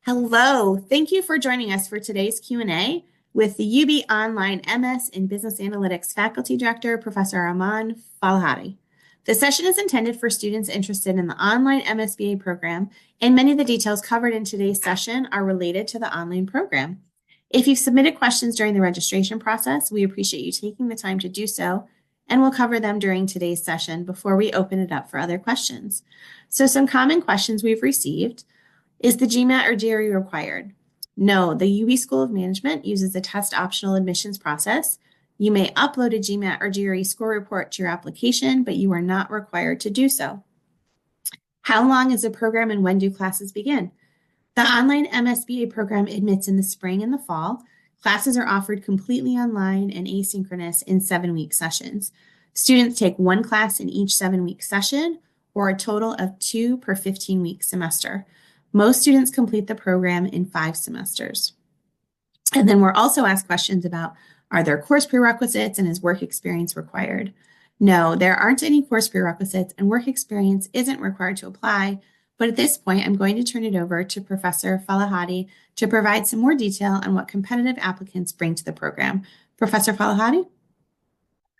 Hello, thank you for joining us for today's Q&A with the UB Online MS in Business Analytics Faculty Director, Professor Arman Falahati. The session is intended for students interested in the Online MSBA program, and many of the details covered in today's session are related to the online program. If you've submitted questions during the registration process, we appreciate you taking the time to do so, and we'll cover them during today's session before we open it up for other questions. So some common questions we've received. Is the GMAT or GRE required? No, the UB School of Management uses a test optional admissions process. You may upload a GMAT or GRE score report to your application, but you are not required to do so. How long is the program and when do classes begin? The Online MSBA program admits in the spring and the fall. Classes are offered completely online and asynchronous in 7-week sessions. Students take one class in each 7-week session, or a total of 2 per 15-week semester. Most students complete the program in 5 semesters. And then we're also asked questions about, are there course prerequisites and is work experience required? No, there aren't any course prerequisites and work experience isn't required to apply. But at this point, I'm going to turn it over to Professor Falahati to provide some more detail on what competitive applicants bring to the program. Professor Falahati?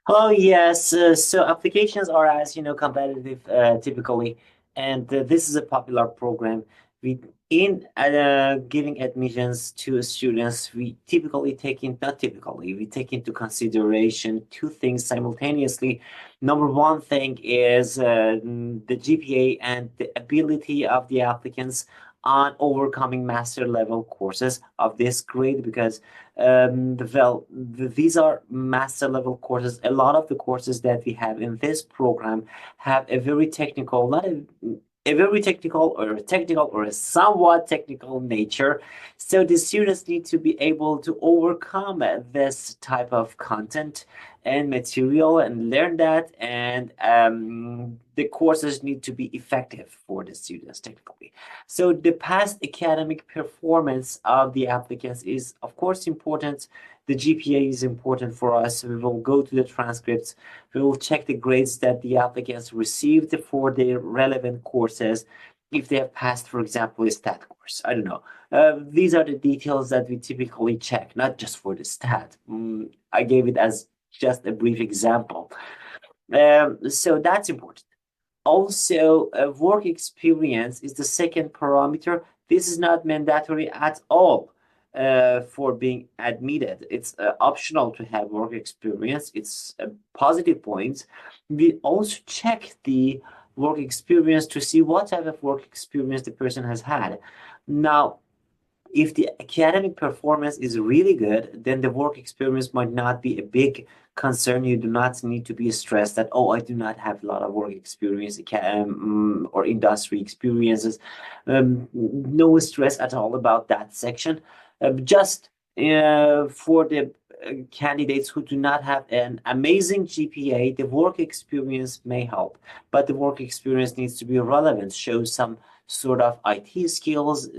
Oh, yes. So applications are, as you know, competitive typically, and this is a popular program. In giving admissions to students, we typically take in, not typically, we take into consideration two things simultaneously. Number one thing is the GPA and the ability of the applicants on overcoming master level courses of this grade, because these are master level courses. A lot of the courses that we have in this program have a very technical, not a very technical or a somewhat technical nature. So the students need to be able to overcome this type of content and material and learn that. And the courses need to be effective for the students technically. So the past academic performance of the applicants is, of course, important. The GPA is important for us. We will go to the transcripts. We will check the grades that the applicants received for their relevant courses. If they have passed, for example, a stat course, I don't know. These are the details that we typically check, not just for the stat. I gave it as just a brief example. So that's important. Also, work experience is the second parameter. This is not mandatory at all for being admitted. It's optional to have work experience. It's a positive point. We also check the work experience to see what type of work experience the person has had. Now, if the academic performance is really good, then the work experience might not be a big concern. You do not need to be stressed that, oh, I do not have a lot of work experience or industry experiences. No stress at all about that section. Just for the candidates who do not have an amazing GPA, the work experience may help, but the work experience needs to be relevant, show some sort of IT skills,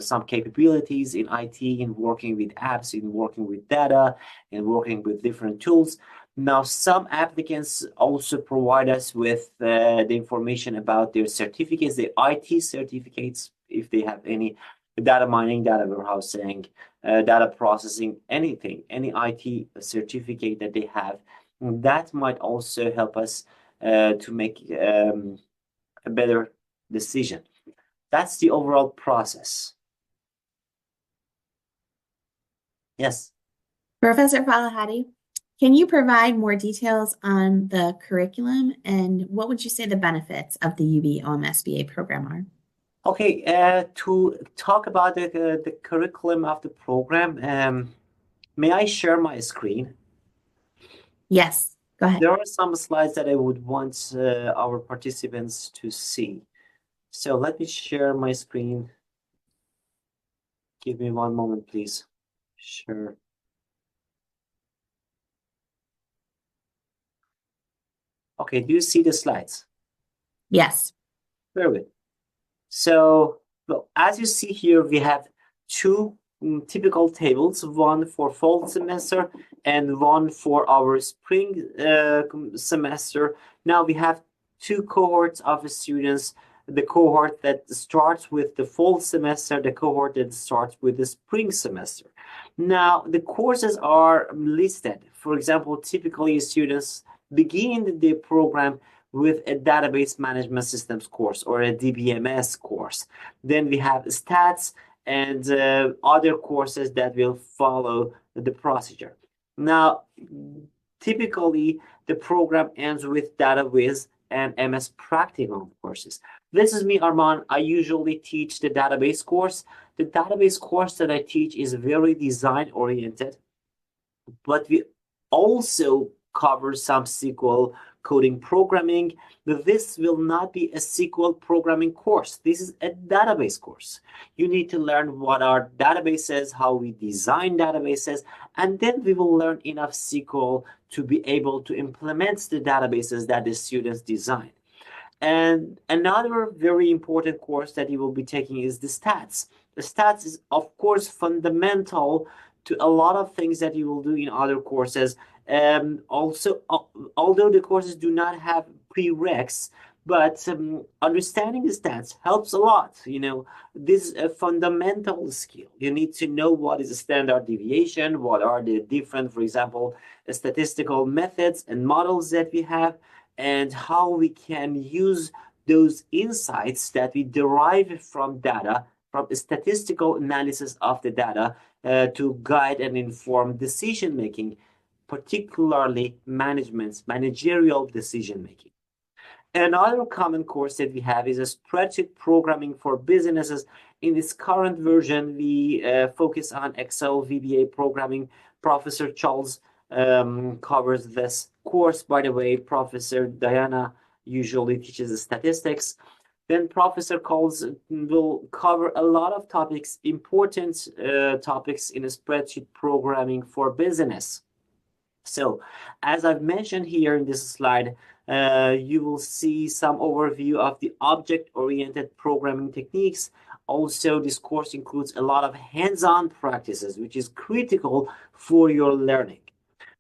some capabilities in IT, in working with apps, in working with data, in working with different tools. Now, some applicants also provide us with the information about their certificates, their IT certificates, if they have any data mining, data warehousing, data processing, anything, any IT certificate that they have. That might also help us to make a better decision. That's the overall process. Yes. Professor Falahati, can you provide more details on the curriculum and what would you say the benefits of the UB OMSBA program are? Okay, to talk about the curriculum of the program, may I share my screen? Yes, go ahead. There are some slides that I would want our participants to see. So let me share my screen. Give me one moment, please. Sure. Okay, do you see the slides? Yes. Very good. So, well, as you see here, we have two typical tables, one for fall semester and one for our spring semester. Now we have two cohorts of students the cohort that starts with the fall semester, the cohort that starts with the spring semester. Now, the courses are listed. For example, typically students begin the program with a database management systems course or a DBMS course. Then we have stats and other courses that will follow the procedure. Now, typically, the program ends with database and MS practical courses. This is me, Arman. I usually teach the database course. The database course that I teach is very design oriented, but we also cover some SQL coding programming. But this will not be a SQL programming course. This is a database course. You need to learn what are databases, how we design databases, and then we will learn enough SQL to be able to implement the databases that the students design. And another very important course that you will be taking is the stats. The stats is, of course, fundamental to a lot of things that you will do in other courses. Also, although the courses do not have prereqs, but understanding the stats helps a lot. This is a fundamental skill. You need to know what is a standard deviation, what are the different, for example, statistical methods and models that we have, and how we can use those insights that we derive from data, from statistical analysis of the data, to guide and inform decision making, particularly managerial decision making. Another common course that we have is a spreadsheet programming for businesses. In this current version, we focus on Excel VBA programming. Professor Charles covers this course. By the way, Professor Diana usually teaches statistics. Then Professor Coles will cover a lot of topics, important topics in a spreadsheet programming for business. So, as I've mentioned here in this slide, you will see some overview of the object-oriented programming techniques. Also, this course includes a lot of hands-on practices, which is critical for your learning.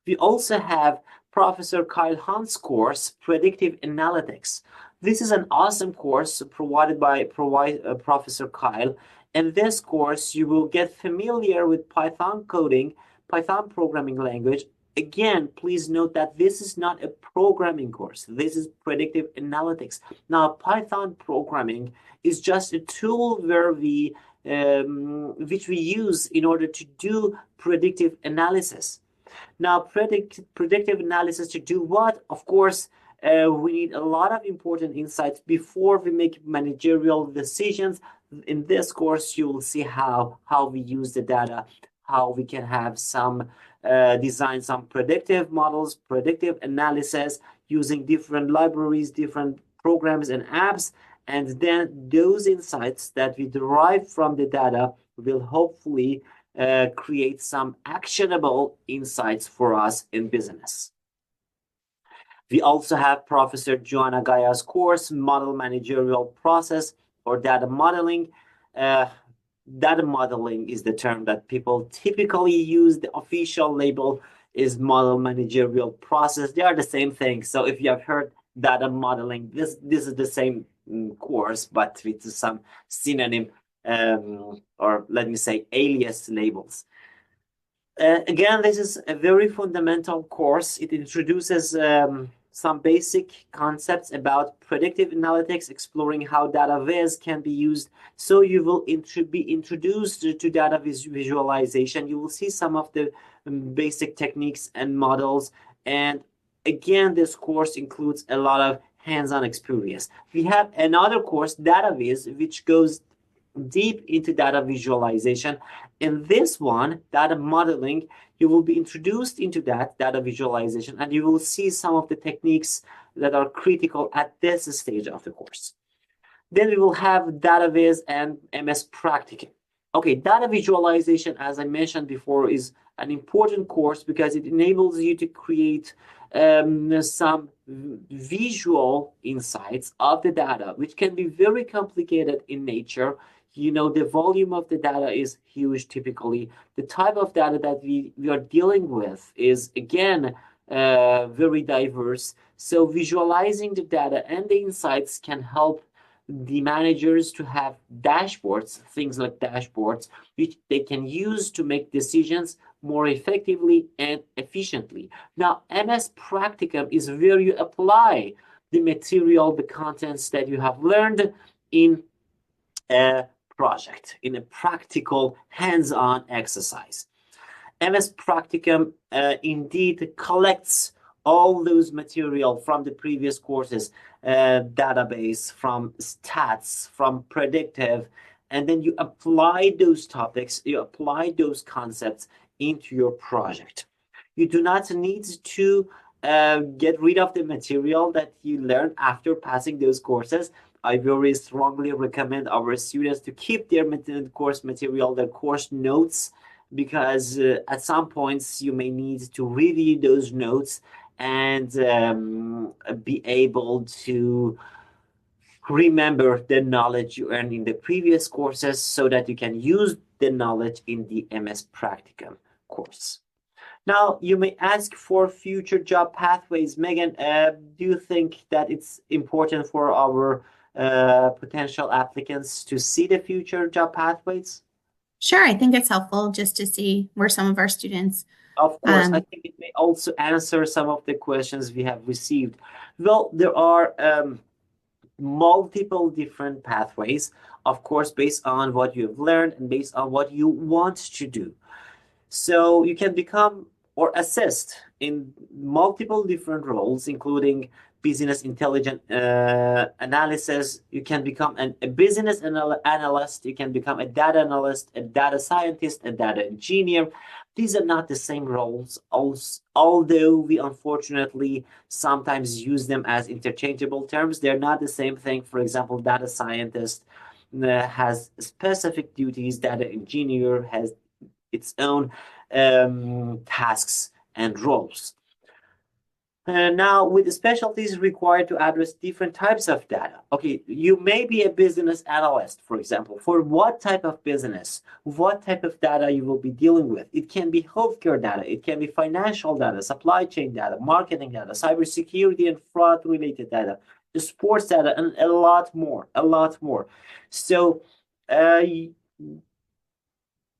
We also have Professor Kyle Hunt's course, Predictive Analytics. This is an awesome course provided by Professor Kyle. In this course, you will get familiar with Python coding, Python programming language. Again, please note that this is not a programming course. This is predictive analytics. Now, Python programming is just a tool where which we use in order to do predictive analysis. Now, predictive analysis to do what? Of course, we need a lot of important insights before we make managerial decisions. In this course, you will see how we use the data, how we can have some design some predictive models, predictive analysis using different libraries, different programs and apps. And then those insights that we derive from the data will hopefully create some actionable insights for us in business. We also have Professor Joanna Gaya's course, Model Managerial Process or Data Modeling. Data modeling is the term that people typically use. The official label is model managerial process. They are the same thing. So if you have heard data modeling, this is the same course, but with some synonym or let me say alias labels. Again, this is a very fundamental course. It introduces some basic concepts about predictive analytics, exploring how data viz can be used. So you will be introduced to data visualization. You will see some of the basic techniques and models. And again, this course includes a lot of hands-on experience. We have another course, Data Viz, which goes deep into data visualization. In this one, data modeling, you will be introduced into that data visualization, and you will see some of the techniques that are critical at this stage of the course. Then we will have Data Viz and MS Practicum. Okay, data visualization, as I mentioned before, is an important course because it enables you to create some visual insights of the data, which can be very complicated in nature. The volume of the data is huge typically. The type of data that we are dealing with is, again, very diverse. So visualizing the data and the insights can help the managers to have dashboards, things like dashboards, which they can use to make decisions more effectively and efficiently. Now, MS Practicum is where you apply the material, the contents that you have learned in a project, in a practical hands-on exercise. MS Practicum indeed collects all those material from the previous courses, database, from stats, from predictive, and then you apply those topics, you apply those concepts into your project. You do not need to get rid of the material that you learn after passing those courses. I very strongly recommend our students to keep their course material, their course notes, because at some points you may need to review those notes and be able to remember the knowledge you earned in the previous courses so that you can use the knowledge in the MS Practicum course. Now, you may ask for future job pathways. Megan, do you think that it's important for our potential applicants to see the future job pathways? Sure, I think it's helpful just to see where some of our students. Of course, I think it may also answer some of the questions we have received. Well, there are multiple different pathways, of course, based on what you've learned and based on what you want to do. So you can become or assist in multiple different roles, including business intelligence analysis. You can become a business analyst. You can become a data analyst, a data scientist, a data engineer. These are not the same roles, although we unfortunately sometimes use them as interchangeable terms. They're not the same thing. For example, data scientist has specific duties, data engineer has its own tasks and roles. Now, with the specialties required to address different types of data. Okay, you may be a business analyst, for example. For what type of business, what type of data you will be dealing with? It can be healthcare data, it can be financial data, supply chain data, marketing data, cybersecurity and fraud related data, the sports data, and a lot more, a lot more. So,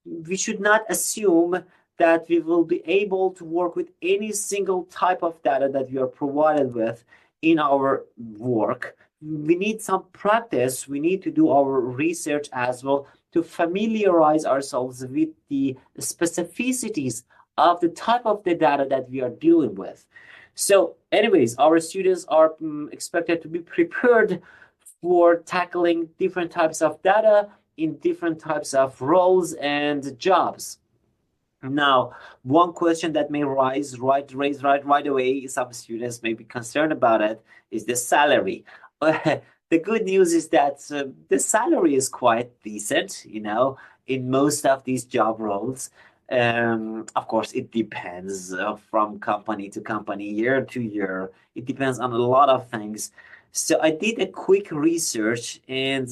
we should not assume that we will be able to work with any single type of data that we are provided with in our work. We need some practice. We need to do our research as well to familiarize ourselves with the specificities of the type of the data that we are dealing with. So anyways, our students are expected to be prepared for tackling different types of data in different types of roles and jobs. Now, one question that may raise right away, some students may be concerned about it, is the salary. The good news is that the salary is quite decent, in most of these job roles. Of course, it depends from company to company, year to year. It depends on a lot of things. So I did a quick research, and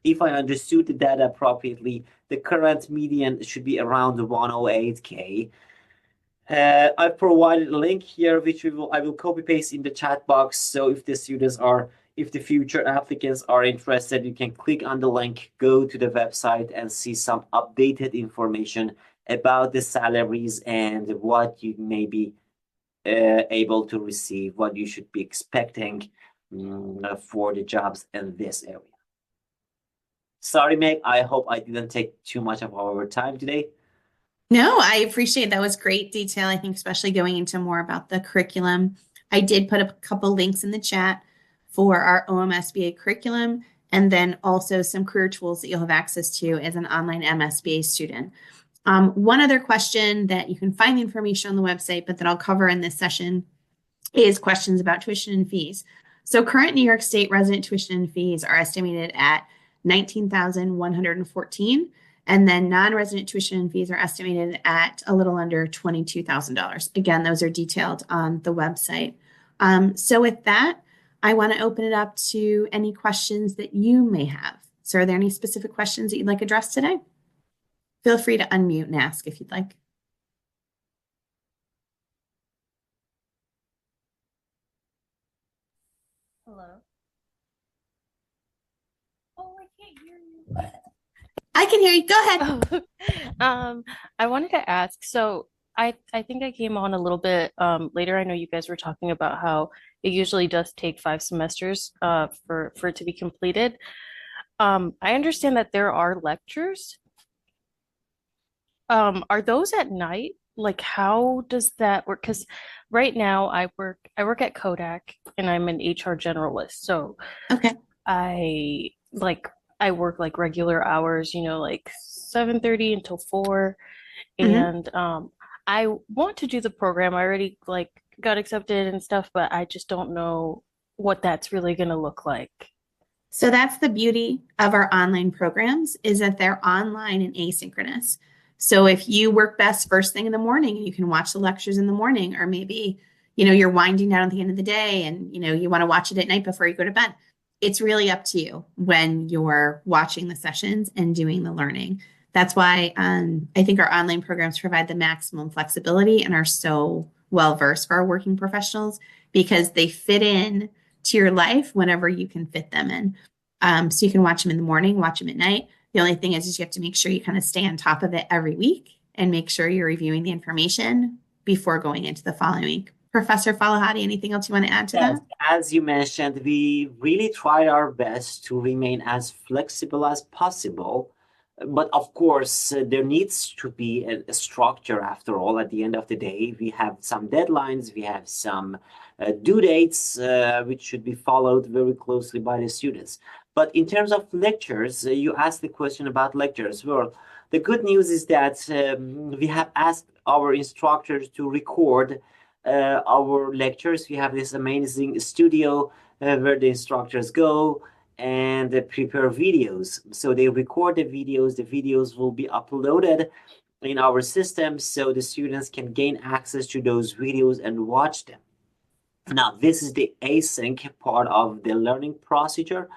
if I understood the data appropriately, the current median should be around 108K. I've provided a link here, which I will copy paste in the chat box. So if the future applicants are interested, you can click on the link, go to the website and see some updated information about the salaries and what you may be able to receive, what you should be expecting for the jobs in this area. Sorry, Meg, I hope I didn't take too much of our time today. No, I appreciate that was great detail. I think especially going into more about the curriculum. I did put a couple links in the chat for our OMSBA curriculum and then also some career tools that you'll have access to as an online MSBA student. One other question that you can find the information on the website, but that I'll cover in this session is questions about tuition and fees. So current New York State resident tuition and fees are estimated at $19,114. And then non-resident tuition and fees are estimated at a little under $22,000. Again, those are detailed on the website. So with that, I want to open it up to any questions that you may have. So are there any specific questions that you'd like addressed today? Feel free to unmute and ask if you'd like. Hello. I can hear you. Go ahead. Oh, I wanted to ask, so I think I came on a little bit later. I know you guys were talking about how it usually does take 5 semesters for it to be completed. I understand that there are lectures. Are those at night? Like how does that work? Because right now I work at Kodak and I'm an HR generalist. So Okay. I like I work like regular hours, like 7:30 until 4. Mhm. And I want to do the program. I already like got accepted and stuff, but I just don't know what that's really gonna look like. So that's the beauty of our online programs is that they're online and asynchronous. So if you work best first thing in the morning and you can watch the lectures in the morning, or maybe, you're winding down at the end of the day and, you want to watch it at night before you go to bed. It's really up to you when you're watching the sessions and doing the learning. That's why I think our online programs provide the maximum flexibility and are so well versed for our working professionals because they fit in to your life whenever you can fit them in. So you can watch them in the morning, watch them at night. The only thing is you have to make sure you kind of stay on top of it every week and make sure you're reviewing the information before going into the following week. Professor Falahati, anything else you want to add to Yes, that? as you mentioned, we really tried our best to remain as flexible as possible. But of course, there needs to be a structure after all. At the end of the day, we have some deadlines, we have some due dates, which should be followed very closely by the students. But in terms of lectures, you asked the question about lectures. Well, the good news is that we have asked our instructors to record our lectures. We have this amazing studio where the instructors go and prepare videos. So they record the videos will be uploaded in our system so the students can gain access to those videos and watch them. Now, this is the async part of the learning procedure,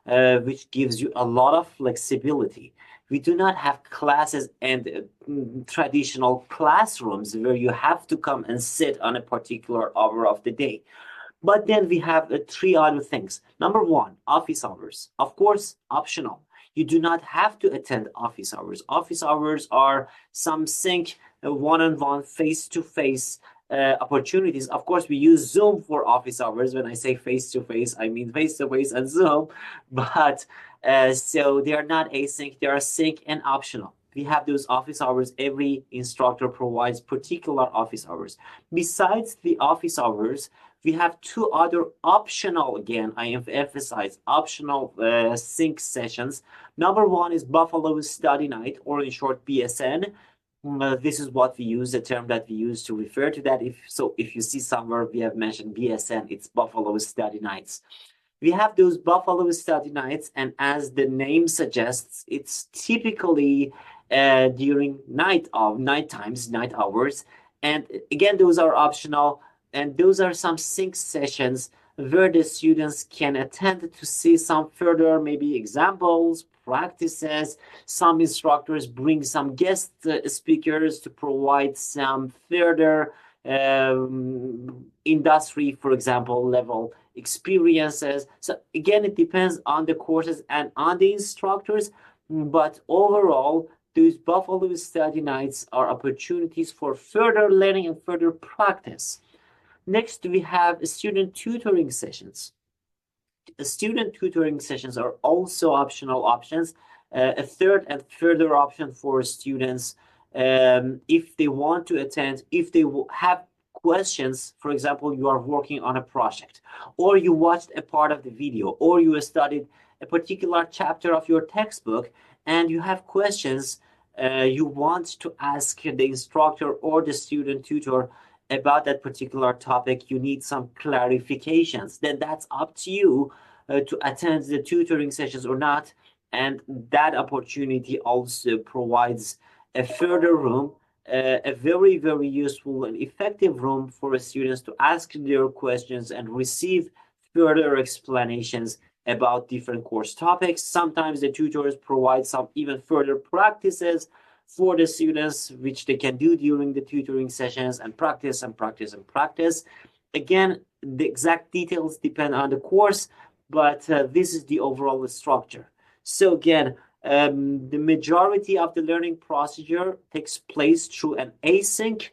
which gives you a lot of flexibility. We do not have classes and traditional classrooms where you have to come and sit on a particular hour of the day. But then we have three other things. Number one, office hours. Of course, optional. You do not have to attend office hours. Office hours are some sync one-on-one, face-to-face opportunities. Of course, we use Zoom for office hours. When I say face-to-face, I mean face-to-face and Zoom. But so they are not async, they are sync and optional. We have those office hours. Every instructor provides particular office hours. Besides the office hours, we have two other optional, again, I emphasize optional sync sessions. Number one is Buffalo Study Night, or in short, BSN. This is what we use, the term that we use to refer to that. If you see somewhere we have mentioned BSN, it's Buffalo Study Nights. We have those Buffalo Study Nights, and as the name suggests, it's typically during night times, night hours. And again, those are optional, and those are some sync sessions where the students can attend to see some further maybe examples, practices. Some instructors bring some guest speakers to provide some further industry, for example, level experiences. So again, it depends on the courses and on the instructors, but overall, those Buffalo Study Nights are opportunities for further learning and further practice. Next, we have student tutoring sessions. Student tutoring sessions are also optional options. A third and further option for students if they want to attend, if they have questions. For example, you are working on a project, or you watched a part of the video, or you studied a particular chapter of your textbook, and you have questions you want to ask the instructor or the student tutor about that particular topic, you need some clarifications, then that's up to you to attend the tutoring sessions or not. And that opportunity also provides a further room, a very, very useful and effective room for students to ask their questions and receive further explanations about different course topics. Sometimes the tutors provide some even further practices for the students, which they can do during the tutoring sessions and practice and practice and practice. Again, the exact details depend on the course, but this is the overall structure. So again, The majority of the learning procedure takes place through an async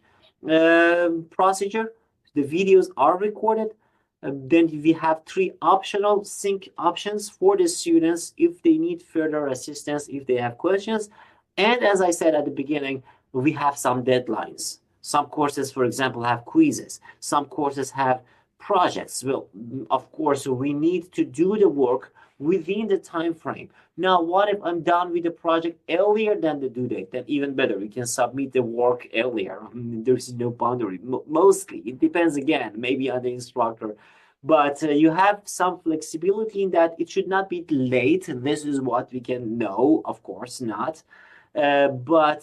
procedure. The videos are recorded. Then we have three optional sync options for the students if they need further assistance, if they have questions. And as I said at the beginning, we have some deadlines. Some courses, for example, have quizzes. Some courses have projects. Well, of course, we need to do the work within the time frame. Now, what if I'm done with the project earlier than the due date? Then even better, we can submit the work earlier. There's no boundary. Mostly, it depends again, maybe on the instructor. But you have some flexibility in that it should not be late. This is what we can know, of course not. But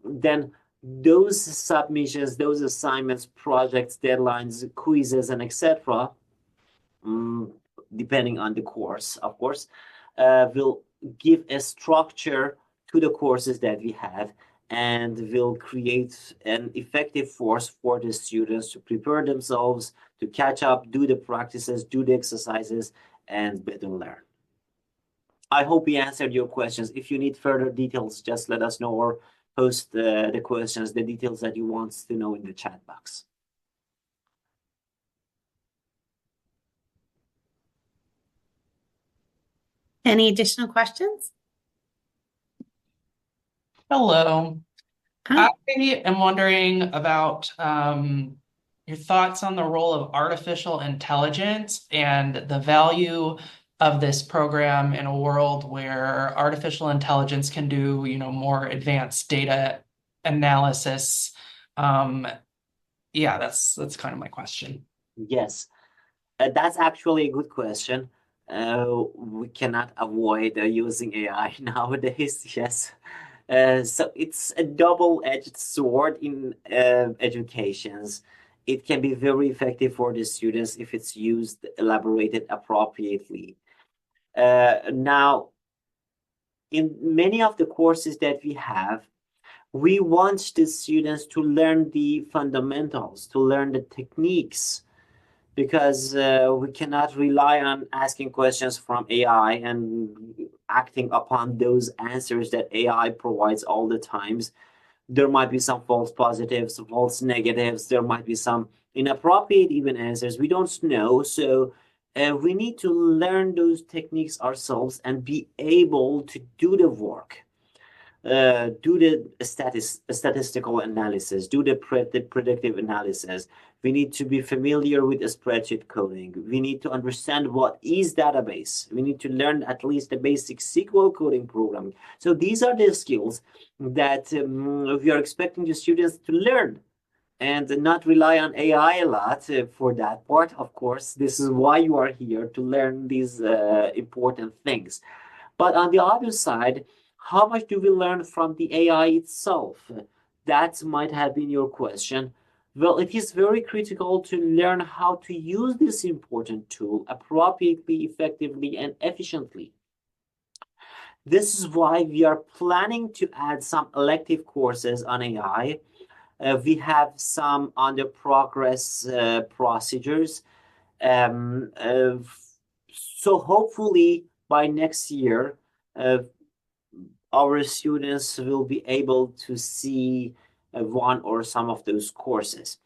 then those submissions, those assignments, projects, deadlines, quizzes, and etc., depending on the course, of course, will give a structure to the courses that we have and will create an effective force for the students to prepare themselves, to catch up, do the practices, do the exercises, and better learn. I hope we answered your questions. If you need further details, just let us know or post the questions, the details that you want to know in the chat box. Any additional questions? Hello. Hi. I am wondering about your thoughts on the role of artificial intelligence and the value of this program in a world where artificial intelligence can do, more advanced data analysis. Yeah, that's kind of my question. Yes, that's actually a good question. We cannot avoid using AI nowadays. Yes. So it's a double-edged sword in educations. It can be very effective for the students if it's used, elaborated appropriately. Now, in many of the courses that we have, we want the students to learn the fundamentals, to learn the techniques, because we cannot rely on asking questions from AI and acting upon those answers that AI provides all the times. There might be some false positives, false negatives. There might be some inappropriate even answers. We don't know. So we need to learn those techniques ourselves and be able to do the work. Do the statistical analysis, do the predictive analysis. We need to be familiar with spreadsheet coding. We need to understand what is database. We need to learn at least the basic SQL coding programming. So these are the skills that we are expecting the students to learn and not rely on AI a lot for that part. Of course, this is why you are here, to learn these important things. But on the other side, how much do we learn from the AI itself? That might have been your question. Well, it is very critical to learn how to use this important tool appropriately, effectively, and efficiently. This is why we are planning to add some elective courses on AI. We have some under progress procedures. So hopefully by next year, our students will be able to see one or some of those courses.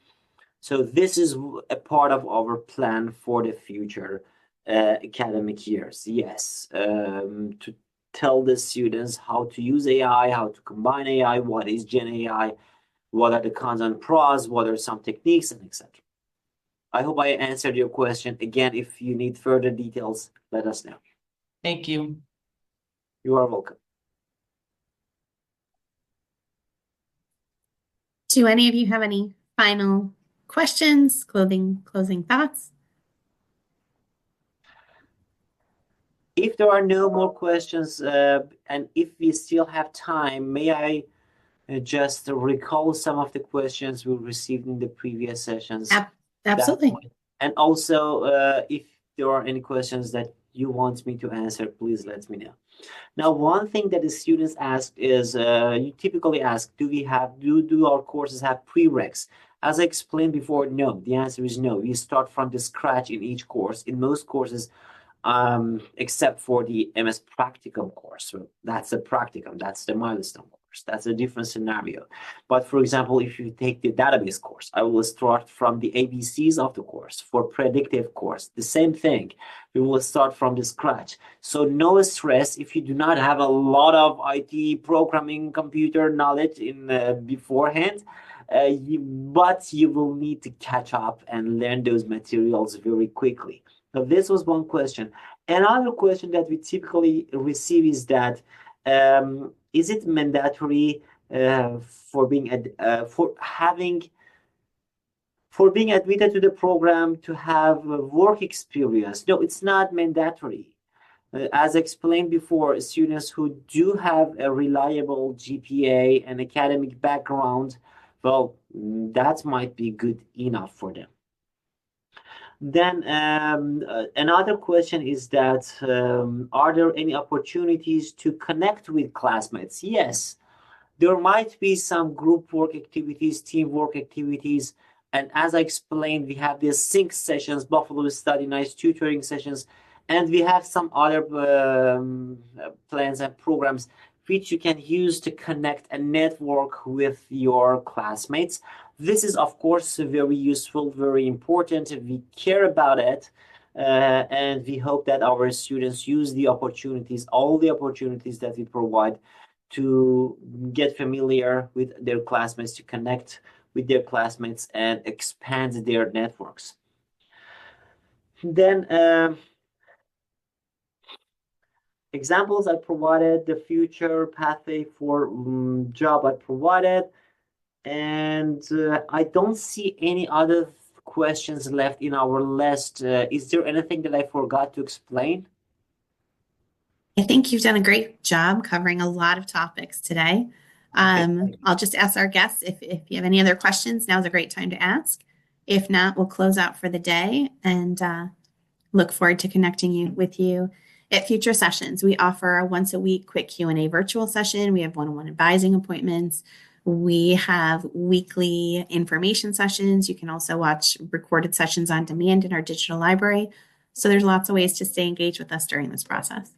So this is a part of our plan for the future academic years. Yes, to tell the students how to use AI, how to combine AI, what is Gen AI, what are the cons and pros, what are some techniques, and etc. I hope I answered your question. Again, if you need further details, let us know. Thank you. You are welcome. Do any of you have any final questions, closing thoughts? If there are no more questions, and if we still have time, may I just recall some of the questions we received in the previous sessions? Absolutely. And also, if there are any questions that you want me to answer, please let me know. Now, one thing that the students ask is, you typically ask, do our courses have prereqs? As I explained before, no. The answer is no. We start from the scratch in each course. In most courses, except for the MS Practicum course. So that's the practicum, that's the milestone course. That's a different scenario. But for example, if you take the database course, I will start from the ABCs of the course. For predictive course, the same thing. We will start from the scratch. So no stress if you do not have a lot of IT programming computer knowledge in beforehand. But you will need to catch up and learn those materials very quickly. So this was one question. Another question that we typically receive is that is it mandatory for being admitted to the program to have work experience? No, it's not mandatory. As explained before, students who do have a reliable GPA and academic background, well, that might be good enough for them. Then another question is that are there any opportunities to connect with classmates? Yes, there might be some group work activities, teamwork activities, and as I explained, we have these sync sessions, Buffalo Study Nights, tutoring sessions, and we have some other plans and programs which you can use to connect and network with your classmates. This is, of course, very useful, very important. We care about it, and we hope that our students use the opportunities, all the opportunities that we provide to get familiar with their classmates, to connect with their classmates and expand their networks. Then examples I provided, the future pathway for job I provided, and I don't see any other questions left in our list. Is there anything that I forgot to explain? I think you've done a great job covering a lot of topics today. I'll just ask our guests if you have any other questions, now's a great time to ask. If not, we'll close out for the day and look forward to connecting with you at future sessions. We offer a once a week quick Q&A virtual session. We have one-on-one advising appointments. We have weekly information sessions. You can also watch recorded sessions on demand in our digital library. So there's lots of ways to stay engaged with us during this process.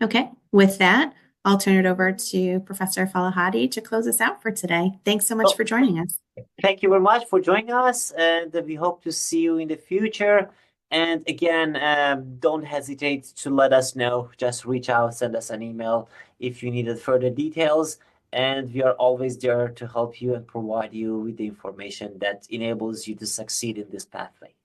Okay, with that, I'll turn it over to Professor Falahati to close us out for today. Thanks so much for joining us. Thank you very much for joining us, and we hope to see you in the future. And again, don't hesitate to let us know. Just reach out, send us an email if you needed further details. And we are always there to help you and provide you with the information that enables you to succeed in this pathway.